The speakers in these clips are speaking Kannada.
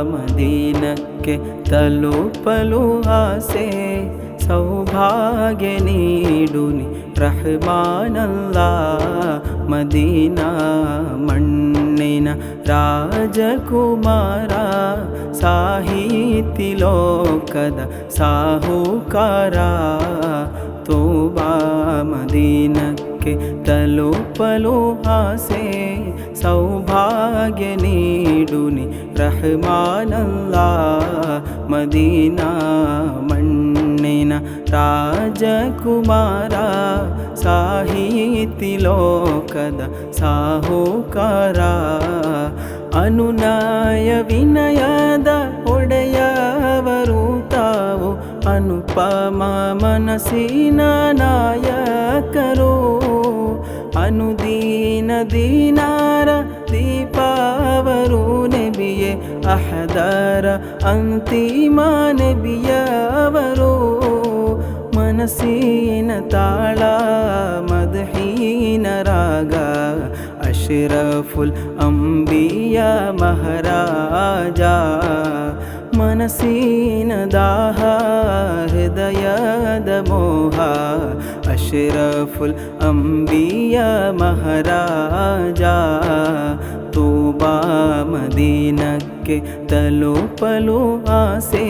ಮದೀನಕ್ಕೆ ತಲುಪಲು ಆಸೆ ಸೌಭಾಗ್ಯ ನೀಡುನಿ ರಹಮಾನಲ್ಲ. ಮದೀನಾ ಮಣ್ಣಿನ ರಾಜಕುಮಾರ ಸಾಹಿತಿ ಲೋಕದ ಸಾಹುಕಾರ. ತೋಬಾ ಮದೀನಕ್ಕೆ ತಲುಪಲು ಆಸೆ ಸೌಭಾಗ್ಯ ನೀಡುನಿ ರಹಮಾನಲ್ಲ. ಮದೀನಾ ಮಣ್ಣಿನ ರಾಜಕುಮಾರ ಸಾಹಿತಿ ಲೋಕದ ಸಾಹುಕಾರ. ಅನುನಯ ವಿನಯದ ಒಡೆಯವರು ತಾವು ಅನುಪಮ ಮನಸ್ಸಿನ ನಾಯಕರು. ಅನುದೀನ ದೀನಾರ ದೀಪವರು ನಬಿಯೇ ಅಹದರ ಅಂತಿಮ ನಬಿಯವರು. ಮನಸ್ಸಿನ ತಾಳ ಮದಹೀನ ರಾಗ ಅಶ್ರಫುಲ್ ಅಂಬಿಯ ಮಹಾರಾಜ. ಮನಸ್ಸಿನ ದಾಹ ಹೃದಯದ ಮೋಹ ಅಶ್ರಫುಲ್ ಅಂಬಿಯ ಮಹಾರಾಜ. ತೋಬಾ ಮದೀನಕ್ಕೆ ತಲುಪಲು ಆಸೆ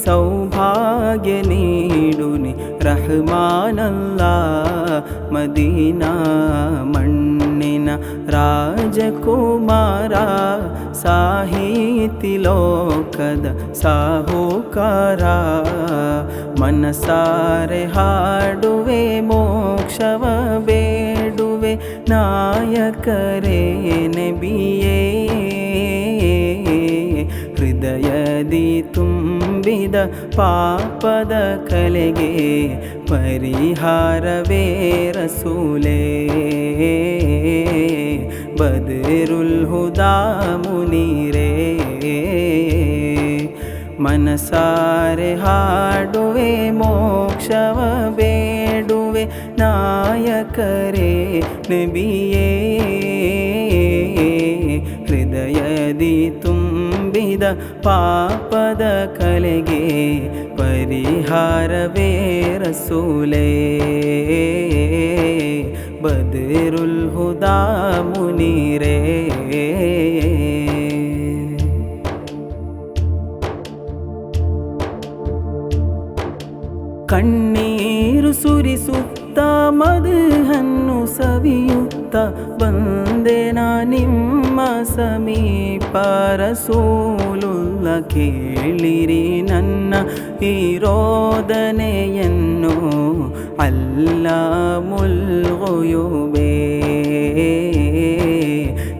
ಸೌಭಾಗ್ಯ ನೀಡುನಿ ರಹಮಾನಲ್ಲ. ಮದೀನಾ ಮಣ್ಣಿನ ರಾಜಕುಮಾರ ಸಾಹಿತಿ ಲೋಕದ ಸಾಹುಕಾರ. ಮನಸಾರೆ ಹಾಡುವೆ ಮೋಕ್ಷವ ಬೇಡುವೆ ನಾಯಕರೇ ನಬಿಯೇ. ಹೃದಯದಿ ತುಂಬಿದ ಪಾಪದ ಕಲೆಗೆ ಪರಿಹಾರವೇ ರಸೂಲೇ. ಬದರುಲ್ ಹುದಾ ಮುನೀರೇ. ಮನಸಾರೆ ಹಾಡುವೆ ಮೋಕ್ಷವ ಬೇಡುವೆ ನಾಯಕರೇ ನಬಿಯೇ. ಹೃದಯದಿ ತುಂಬಿದ ಪಾಪದ ಕಲೆಗೆ ಪರಿಹಾರವೇ ರಸೂಲೇ. ಬದರುಲ್ ಹುದಾ ಮುನೀರೇ. ಕಣ್ಣೀರು ಸುರಿಸುತ್ತ ಮಧುಹನ್ನು ಸವಿಯುತ್ತ ಬಂದೆನ ನಿಮ್ಮ ಸಮೀಪ ರಸೂಲುಲ್ಲ. ಕೇಳಿರಿ ನನ್ನ ಈ ರೋದನೆಯನ್ನು ಅಲ್ಲಾಮುಲ್ ಗುಯೂಬೇ.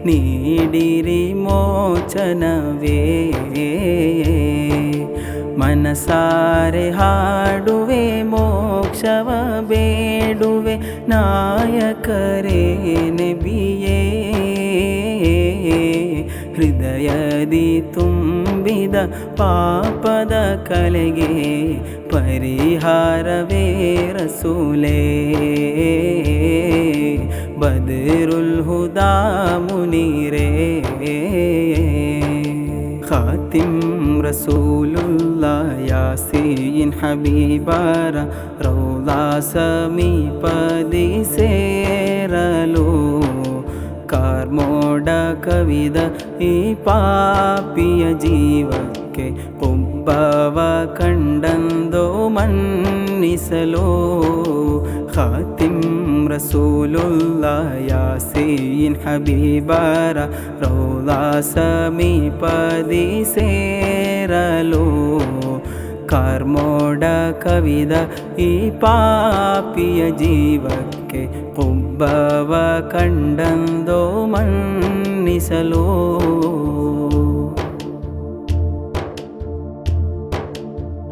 ನೀಡಿರಿ ಮೋಚನವೇ. ಮನಸಾರೆ ಹಾಡುವೆ ಮೋಕ್ಷವ ಬೇಡುವೆ ನಾಯಕರೇ ನಬಿಯೇ. ಹೃದಯದಿ ತುಂಬಿದ ಪಾಪದ ಕಲೆಗೆ ಪರಿಹಾರವೇ ರಸೂಲೇ. ಬದರುಲ್ ಹುದಾ ಮುನೀರೇ. ಖಾತಿಮ್ ರಸೂಲುಲ್ಲಾಹ್ ಯಾಸೀನ್ ಹಬೀಬರ ರೌಲಾ ಸಮೀಪದಿ ಸೇರಲು. ಕಾರ್ಮೋಡ ಕವಿದ ಈ ಪಾಪಿಯ ಜೀವಕ್ಕೆ ಒಬ್ಬವ ಕಂಡಂದೋ ಮನ್ನಿಸಲು. ಖಾತಿಮ್ ರಸೂಲುಲ್ಲಾಹ್ ಯಾಸೀನ್ ಹಬೀಬರ ರೌಲಾ ಸಮೀಪದಿ ಸೇರಲು. ಕಾರ್ಮೋಡ ಕವಿದ ಈ ಪಾಪಿಯ ಜೀವಕ್ಕೆ ಒಬ್ಬವ ಕಂಡಂದೋ ಮನ್ನಿಸಲು.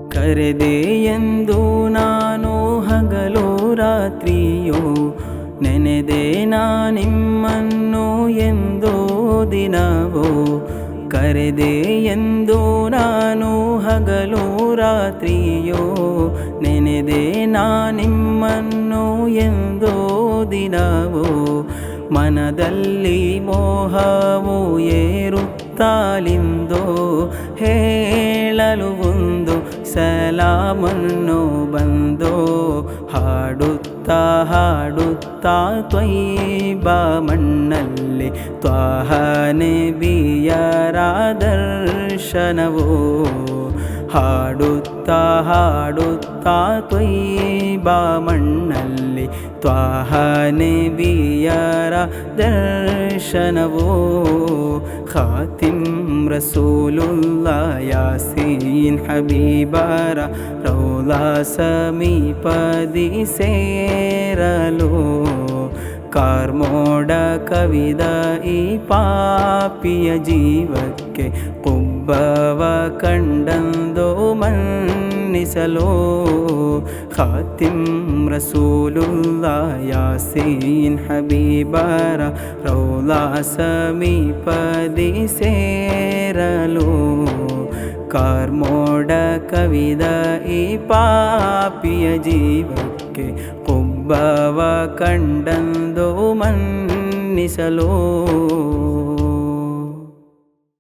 ಕರೆದೆ ಎಂದು ನಾನು ಹಗಲು ರಾತ್ರಿಯೋ ನೆನೆದೆ ನಿಮ್ಮನ್ನು ಎಂದೋ ದಿನವೋ. ಕರೆದೆ ಎಂದು ನಾನು ಹಗಲು ರಾತ್ರಿಯೋ ನೆನೆದೆ ನಿಮ್ಮನ್ನು ಎಂದೋ ದಿನವೋ. ಮನದಲ್ಲಿ ಮೋಹವು ಏರುತ್ತ ಮುತ್ತಾಲಿಂದು ಹೇಳಲು ಒಂದು ಸಲಾಮನ್ನು ಬಂದು ಹಾಡುತ್ತಾ ಹಾಡುತ್ತಾ ತ್ವಯ್ಬಾ ಮಣ್ಣಲ್ಲಿ ತ್ವಾಹ ನಬಿಯರ ದರ್ಶನವೋ ಹಾಡುತ್ತಾ ಹಾಡುತ್ತಾ ತ್ವಯ್ಬಾ ಮಣ್ಣಲ್ಲಿ ತ್ವಾಹ ನಬಿಯರ ದರ್ಶನವೋ ಖಾತಿಮ್ ರಸೂಲುಲ್ಲಾಹ್ ಯಾಸೀನ್ ಹಬೀಬರ ರೌಲಾ ಸಮೀಪದಿ ಸೇರಲು ಕಾರ್ಮೋಡ ಕವಿದ ಈ ಪಾಪಿಯ ಜೀವಕ್ಕೆ ಕುಬ್ಬವ ಕಂಡಂದೋ ಮನ್ನಿಸಲು ಖಾತಿಮ್ ರಸೂಲುಲ್ಲಾಹ್ ಯಾಸೀನ್ ಹಬೀಬರ ರೌಲಾ ಸಮೀಪದಿ ಸೇರಲು ಕಾರ್ಮೋಡ ಕವಿದ ಈ ಪಾಪಿಯ ಜೀವಕ್ಕೆ ಕುಬ್ಬವ ಕಂಡಂದೋ ಮನ್ನಿಸಲು